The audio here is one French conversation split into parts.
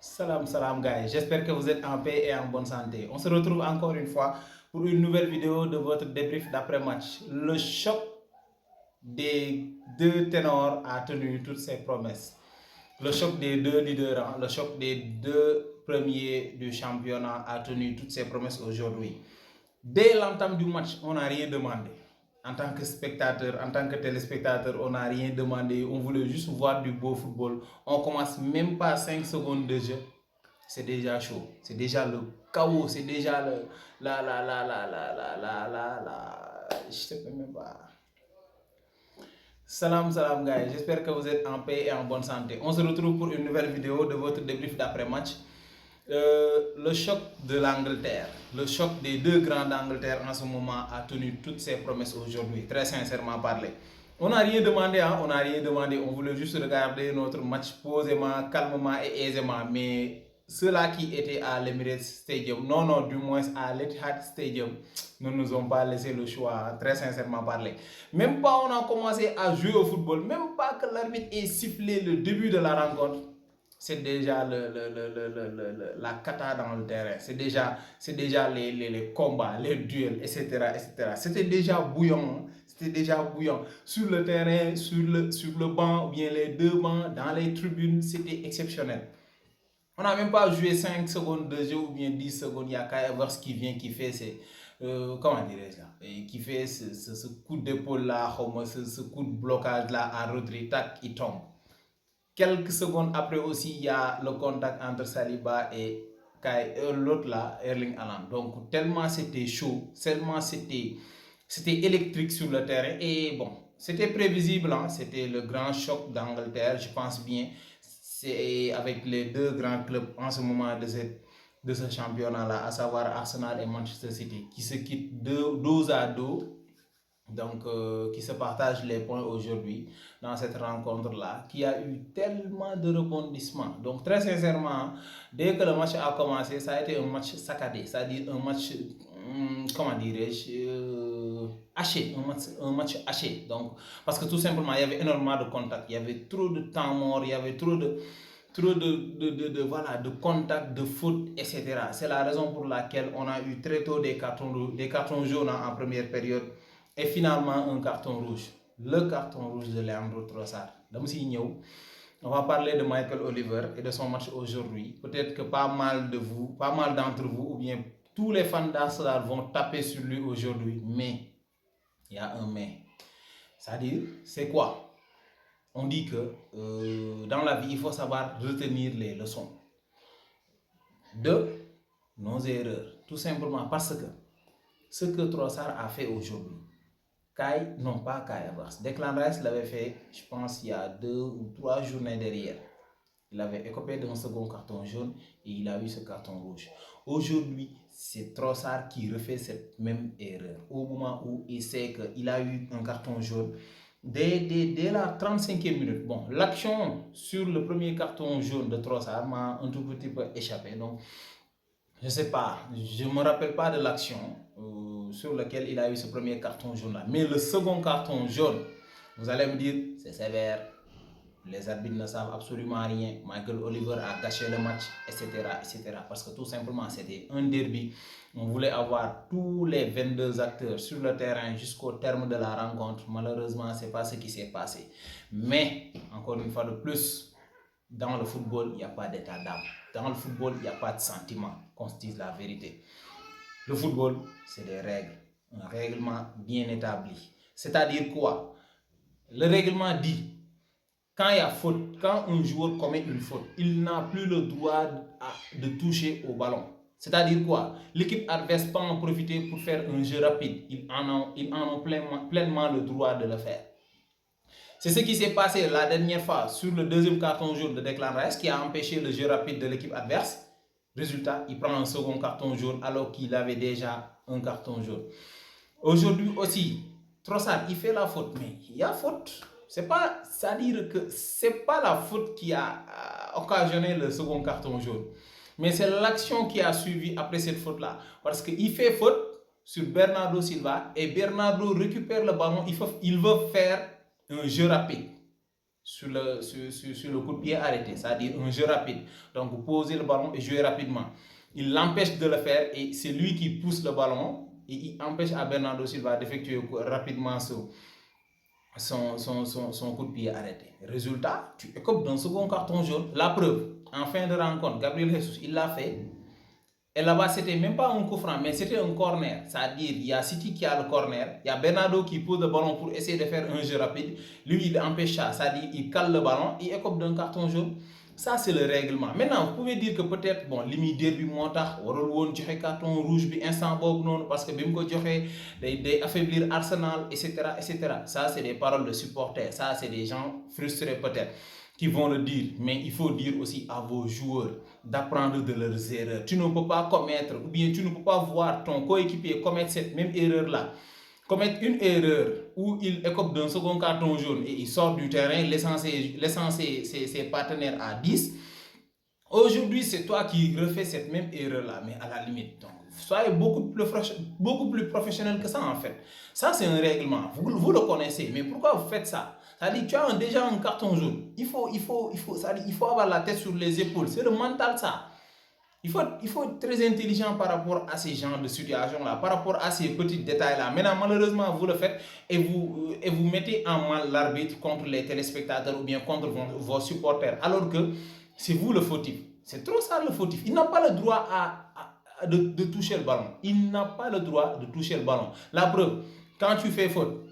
Salam salam guys, j'espère que vous êtes en paix et en bonne santé. On se retrouve encore une fois pour une nouvelle vidéo de votre débrief d'après-match. Le choc des deux ténors a tenu toutes ses promesses. Le choc des deux leaders, le choc des deux premiers du championnat a tenu toutes ses promesses aujourd'hui. Dès l'entame du match, on n'a rien demandé. En tant que spectateur, en tant que téléspectateur, on n'a rien demandé. On voulait juste voir du beau football. On commence même pas 5 secondes de jeu. C'est déjà chaud. C'est déjà le chaos. C'est déjà le. Je sais même pas. Salam salam guys, j'espère que vous êtes en paix et en bonne santé. On se retrouve pour une nouvelle vidéo de votre débrief d'après-match. Le choc de l'Angleterre, le choc des deux grands d'Angleterre en ce moment a tenu toutes ses promesses aujourd'hui, très sincèrement parlé. On n'a rien demandé, hein, on n'a rien demandé, on voulait juste regarder notre match posément, calmement et aisément, mais ceux-là qui étaient à l'Emirates Stadium, non, du moins à l'Etihad Stadium, ne nous ont pas laissé le choix, très sincèrement parlé. Même pas on a commencé à jouer au football, même pas que l'arbitre ait sifflé le début de la rencontre, c'est déjà la cata dans le terrain, c'est déjà les combats, les duels, etc. etc. C'était déjà bouillant, Sur le terrain, sur le banc, ou bien les deux bancs, dans les tribunes, c'était exceptionnel. On n'a même pas joué 5 secondes de jeu ou bien 10 secondes. Il y a Kai Havertz qui vient, qui fait comment dirais-je là, et qui fait ce coup d'épaule là, ce coup de blocage là à Rodri, tac, il tombe. Quelques secondes après aussi, il y a le contact entre Saliba et l'autre là, Erling Haaland. Donc tellement c'était chaud, tellement c'était électrique sur le terrain. Et bon, c'était prévisible, hein? C'était le grand choc d'Angleterre, je pense bien. C'est avec les deux grands clubs en ce moment de ce championnat-là, à savoir Arsenal et Manchester City, qui se quittent dos à dos, donc qui se partagent les points aujourd'hui dans cette rencontre-là, qui a eu tellement de rebondissements. Donc très sincèrement, dès que le match a commencé, ça a été un match saccadé, c'est-à-dire un match, comment dirais-je, haché, un match haché. Donc, parce que tout simplement, il y avait énormément de contacts, il y avait trop de temps mort, il y avait trop voilà, de contacts, de fautes, etc. C'est la raison pour laquelle on a eu très tôt des cartons jaunes en première période et finalement un carton rouge. Le carton rouge de Leandro Trossard. On va parler de Michael Oliver et de son match aujourd'hui. Peut-être que pas mal d'entre vous, ou bien tous les fans d'Arsenal vont taper sur lui aujourd'hui. Mais, il y a un mais. C'est-à-dire, c'est quoi? On dit que dans la vie, il faut savoir retenir les leçons de nos erreurs. Tout simplement parce que ce que Trossard a fait aujourd'hui, non pas Kai Havertz. Declan Rice l'avait fait, je pense, il y a 2 ou 3 journées derrière. Il avait écopé d'un second carton jaune et il a eu ce carton rouge. Aujourd'hui, c'est Trossard qui refait cette même erreur. Au moment où il sait qu'il a eu un carton jaune, dès la 35e minute, bon, l'action sur le premier carton jaune de Trossard m'a un tout petit peu échappé. Donc, je ne sais pas, je ne me rappelle pas de l'action sur laquelle il a eu ce premier carton jaune là. Mais le second carton jaune, vous allez me dire, c'est sévère. Les arbitres ne savent absolument rien. Michael Oliver a gâché le match, etc., etc. Parce que tout simplement, c'était un derby. On voulait avoir tous les 22 acteurs sur le terrain jusqu'au terme de la rencontre. Malheureusement, ce n'est pas ce qui s'est passé. Mais, encore une fois de plus, dans le football, il n'y a pas d'état d'âme. Dans le football, il n'y a pas de sentiment, qu'on se dise la vérité. Le football, c'est des règles. Un règlement bien établi. C'est-à-dire quoi? Le règlement dit, quand il y a faute, quand un joueur commet une faute, il n'a plus le droit de toucher au ballon. C'est-à-dire quoi? L'équipe adverse peut en profiter pour faire un jeu rapide. Ils en ont pleinement le droit de le faire. C'est ce qui s'est passé la dernière fois sur le deuxième carton jaune de Declan Rice qui a empêché le jeu rapide de l'équipe adverse. Résultat, il prend un second carton jaune alors qu'il avait déjà un carton jaune. Aujourd'hui aussi, Trossard, il fait la faute, mais il y a faute. C'est-à-dire que c'est pas la faute qui a occasionné le second carton jaune, mais c'est l'action qui a suivi après cette faute-là. Parce qu'il fait faute sur Bernardo Silva et Bernardo récupère le ballon, il veut faire un jeu rapide. sur le coup de pied arrêté, c'est-à-dire un jeu rapide. Donc, poser le ballon et jouer rapidement. Il l'empêche de le faire et c'est lui qui pousse le ballon et il empêche à Bernardo Silva d'effectuer rapidement son coup de pied arrêté. Résultat, tu écopes d'un second carton jaune. La preuve, en fin de rencontre, Gabriel Jesus, il l'a fait. Et là-bas, c'était même pas un coup franc, mais c'était un corner. C'est-à-dire, il y a City qui a le corner, il y a Bernardo qui pose le ballon pour essayer de faire un jeu rapide. Lui, il empêche ça, c'est-à-dire, il cale le ballon, il écope d'un carton jaune. Ça, c'est le règlement. Maintenant, vous pouvez dire que peut-être, bon, limite derby montax, warul won joxe carton rouge bi instant bobu non parce que bim ko joxe day affaiblir Arsenal, etc., etc. Ça, c'est des paroles de supporters. Ça, c'est des gens frustrés peut-être qui vont le dire, mais il faut dire aussi à vos joueurs d'apprendre de leurs erreurs. Tu ne peux pas commettre, ou bien tu ne peux pas voir ton coéquipier commettre cette même erreur-là, commettre une erreur où il écope d'un second carton jaune et il sort du terrain, laissant ses partenaires à 10. Aujourd'hui, c'est toi qui refais cette même erreur-là, mais à la limite. Donc, soyez beaucoup plus professionnel que ça, en fait. Ça, c'est un règlement. Vous le connaissez, mais pourquoi vous faites ça? C'est-à-dire, tu as déjà un carton jaune. Il faut avoir la tête sur les épaules. C'est le mental, ça. Il faut être très intelligent par rapport à ces genres de situations-là, par rapport à ces petits détails-là. Maintenant, malheureusement, vous le faites et vous mettez en mal l'arbitre contre les téléspectateurs ou bien contre vos supporters, alors que c'est vous le fautif. C'est trop ça le fautif. Il n'a pas le droit de toucher le ballon. Il n'a pas le droit de toucher le ballon. La preuve, quand tu fais faute,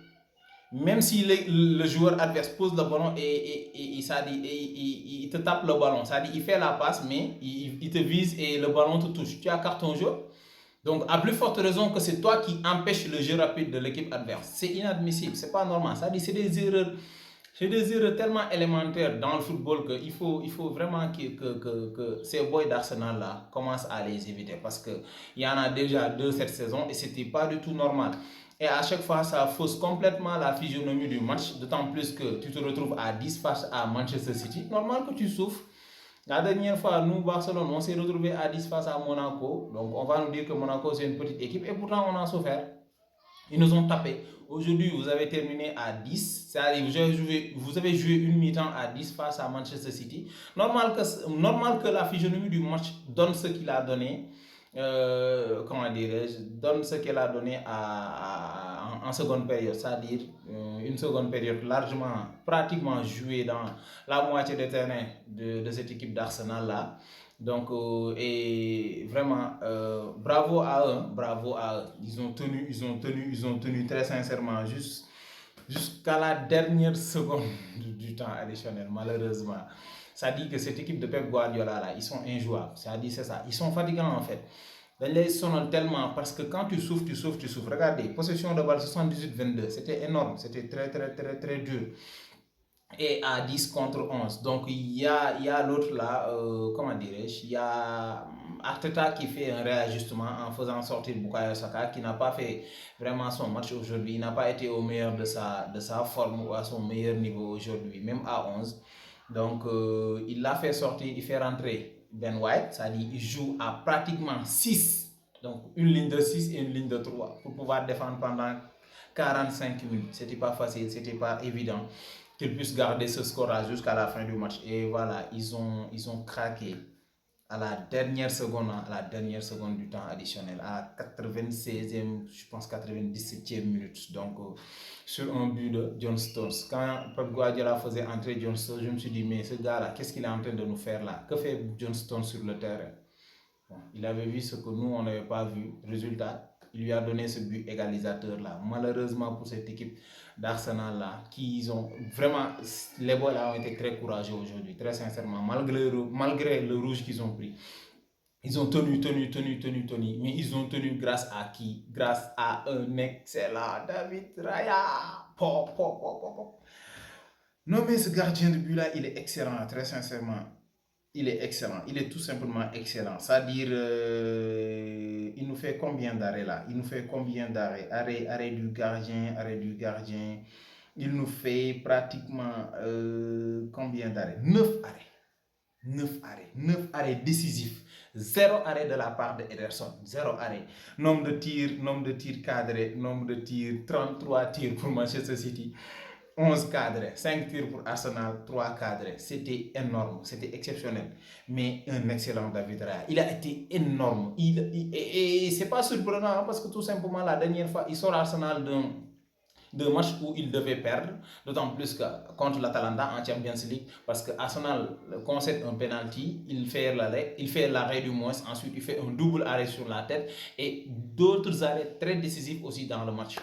même si le joueur adverse pose le ballon et ça dit, il te tape le ballon, ça dit, il fait la passe, mais il te vise et le ballon te touche. Tu as carton jaune. Donc, à plus forte raison que c'est toi qui empêches le jeu rapide de l'équipe adverse. C'est inadmissible, c'est pas normal. Ça dit, c'est des erreurs. C'est des erreurs tellement élémentaires dans le football qu'il faut vraiment que ces boys d'Arsenal là commencent à les éviter parce qu'il y en a déjà deux cette saison et c'était pas du tout normal. Et à chaque fois, ça fausse complètement la physionomie du match, d'autant plus que tu te retrouves à 10 face à Manchester City. Normal que tu souffres. La dernière fois, nous, Barcelone, on s'est retrouvé à 10 face à Monaco. Donc, on va nous dire que Monaco, c'est une petite équipe. Et pourtant, on a souffert. Ils nous ont tapé. Aujourd'hui, vous avez terminé à 10. C'est-à-dire vous avez joué une mi-temps à 10 face à Manchester City. Normal que la physionomie du match donne ce qu'il a donné. Comment dirais-je, donne ce qu'elle a donné en seconde période, c'est-à-dire une seconde période largement, pratiquement jouée dans la moitié des terrain de cette équipe d'Arsenal là. Donc, et vraiment, bravo à eux, bravo à eux. Ils ont tenu très sincèrement jusqu'à la dernière seconde du temps additionnel, malheureusement. Ça dit que cette équipe de Pep Guardiola là, ils sont injouables. Ça dit c'est ça. Ils sont fatigants en fait. Dañ lay sonal tellement parce que quand tu souffres, tu souffres, tu souffres. Regardez, possession de balle 78-22, c'était énorme, c'était très très très très dur. Et à 10 contre 11. Donc il y a l'autre là, comment dirais-je, il y a Arteta qui fait un réajustement en faisant sortir Bukayo Saka qui n'a pas fait vraiment son match aujourd'hui, il n'a pas été au meilleur de sa forme ou à son meilleur niveau aujourd'hui, même à 11. Donc il l'a fait sortir, il fait rentrer Ben White, c'est-à-dire il joue à pratiquement 6, donc une ligne de 6 et une ligne de 3 pour pouvoir défendre pendant 45 minutes. C'était pas facile, c'était pas évident qu'ils puissent garder ce score-là jusqu'à la fin du match. Et voilà, ils ont craqué à la dernière seconde du temps additionnel, à la 96e, je pense 97e minute. Donc, sur un but de John Stones. Quand Pep Guardiola faisait entrer John Stones, je me suis dit, mais ce gars-là, qu'est-ce qu'il est en train de nous faire là? Que fait John Stones sur le terrain? Bon, il avait vu ce que nous, on n'avait pas vu. Résultat, il lui a donné ce but égalisateur là. Malheureusement pour cette équipe d'Arsenal là, qui ont vraiment, les boys là ont été très courageux aujourd'hui, très sincèrement, malgré le rouge qu'ils ont pris. Ils ont tenu, mais ils ont tenu grâce à qui? Grâce à un excellent David Raya. Non mais ce gardien de but là, il est excellent, très sincèrement. Il est excellent, il est tout simplement excellent. C'est-à-dire, il nous fait combien d'arrêts là? Il nous fait combien d'arrêts? Arrêt du gardien, arrêt du gardien. Il nous fait pratiquement combien d'arrêts? 9 arrêts. 9 arrêts décisifs. 0 arrêt de la part de Ederson. 0 arrêt. Nombre de tirs cadrés, nombre de tirs, 33 tirs pour Manchester City. 11 cadrés, 5 tirs pour Arsenal, 3 cadrés. C'était énorme, c'était exceptionnel. Mais un excellent David Raya. Il a été énorme. Et c'est pas surprenant hein, parce que tout simplement, la dernière fois, il sort Arsenal d'un match où il devait perdre, d'autant plus que contre l'Atalanta en Champions League, parce que Arsenal concède un penalty, il fait l'arrêt du moins, ensuite il fait un double arrêt sur la tête et d'autres arrêts très décisifs aussi dans le match.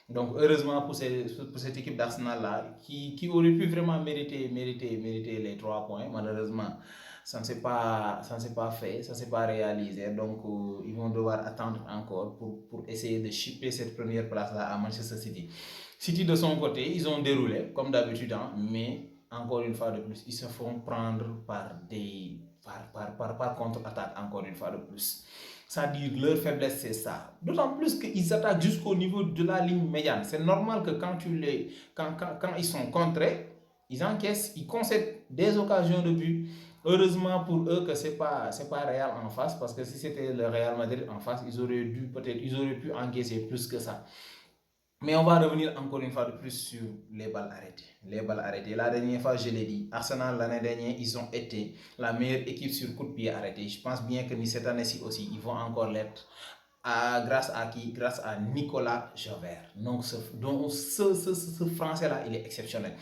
Donc heureusement pour cette équipe d'Arsenal-là, qui aurait pu vraiment mériter les 3 points, malheureusement, ça ne s'est pas fait, ça ne s'est pas réalisé. Donc ils vont devoir attendre encore pour essayer de chipper cette première place-là à Manchester City. City de son côté, ils ont déroulé comme d'habitude, hein, mais encore une fois de plus, ils se font prendre par contre-attaque encore une fois de plus. C'est-à-dire leur faiblesse c'est ça. D'autant plus qu'ils attaquent jusqu'au niveau de la ligne médiane. C'est normal que quand ils sont contrés, ils encaissent, ils concèdent des occasions de but. Heureusement pour eux que c'est pas Real en face, parce que si c'était le Real Madrid en face, ils auraient pu encaisser plus que ça. Mais on va revenir encore une fois de plus sur les balles arrêtées. Les balles arrêtées. La dernière fois, je l'ai dit, Arsenal l'année dernière, ils ont été la meilleure équipe sur coup de pied arrêté. Je pense bien que cette année-ci aussi, ils vont encore l'être. Grâce à qui? Grâce à Nicolas Javert. Donc ce Français-là, il est exceptionnel.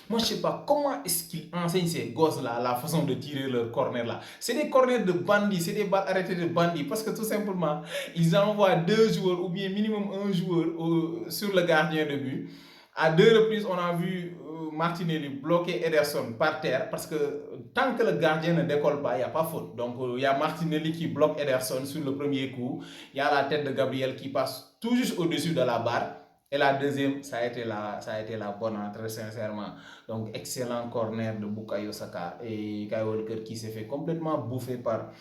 Moi, je ne sais pas comment est-ce qu'il enseigne ces gosses-là la façon de tirer leur corner là. C'est des corners de bandits, c'est des balles arrêtées de bandits. Parce que tout simplement, ils envoient 2 joueurs ou bien minimum un joueur sur le gardien de but. À 2 reprises, on a vu Martinelli bloquer Ederson par terre parce que tant que le gardien ne décolle pas, il n'y a pas faute. Donc il y a Martinelli qui bloque Ederson sur le premier coup. Il y a la tête de Gabriel qui passe tout juste au-dessus de la barre. Et la deuxième, ça a été la bonne, très sincèrement. Donc excellent corner de Bukayo Saka et Kyle Walker qui s'est fait complètement bouffer par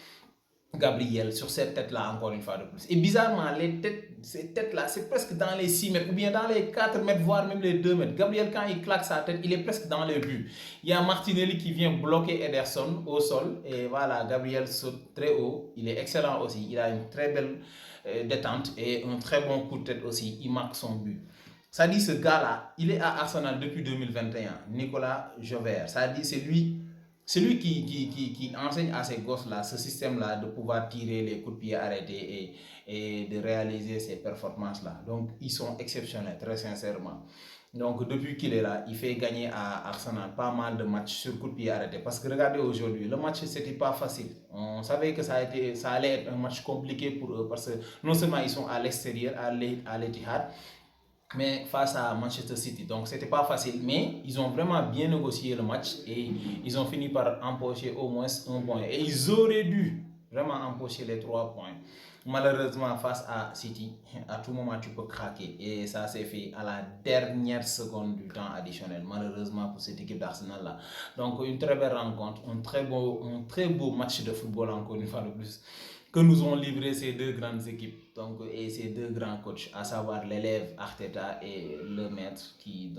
Gabriel sur cette tête-là, encore une fois de plus. Et bizarrement, ces têtes-là, c'est presque dans les 6 mètres ou bien dans les 4 mètres, voire même les 2 mètres. Gabriel, quand il claque sa tête, il est presque dans le but. Il y a Martinelli qui vient bloquer Ederson au sol. Et voilà, Gabriel saute très haut. Il est excellent aussi. Il a une très belle détente et un très bon coup de tête aussi. Il marque son but. Ça dit, ce gars-là, il est à Arsenal depuis 2021. Nicolas Javert. Ça dit, c'est lui qui enseigne à ces gosses-là, ce système-là, de pouvoir tirer les coups de pied arrêtés et de réaliser ces performances-là. Donc, ils sont exceptionnels, très sincèrement. Donc, depuis qu'il est là, il fait gagner à Arsenal pas mal de matchs sur coup de pied arrêté. Parce que regardez aujourd'hui, le match, c'était pas facile. On savait que ça allait être un match compliqué pour eux parce que non seulement ils sont à l'extérieur, à l'Etihad, mais face à Manchester City. Donc c'était pas facile, mais ils ont vraiment bien négocié le match et ils ont fini par empocher au moins un point. Et ils auraient dû vraiment empocher les 3 points. Malheureusement, face à City, à tout moment tu peux craquer. Et ça s'est fait à la dernière seconde du temps additionnel, malheureusement pour cette équipe d'Arsenal là. Donc une très belle rencontre, un très beau match de football encore une fois de plus que nous ont livré ces 2 grandes équipes et ces 2 grands coachs, à savoir l'élève Arteta et le maître qui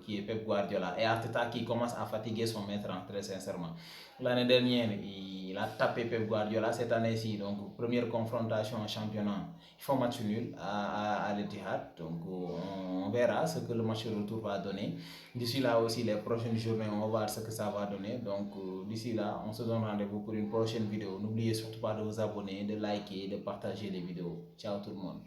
est Pep Guardiola. Et Arteta qui commence à fatiguer son maître, très sincèrement. L'année dernière, il a tapé Pep Guardiola. Cette année-ci, donc première confrontation en championnat, ils font match nul à l'Etihad. Donc on verra ce que le match de retour va donner. D'ici là aussi, les prochaines journées, on va voir ce que ça va donner. Donc d'ici là, on se donne rendez-vous pour une prochaine vidéo. N'oubliez surtout pas de vous abonner, de liker, de partager les vidéos. Ciao tout le monde.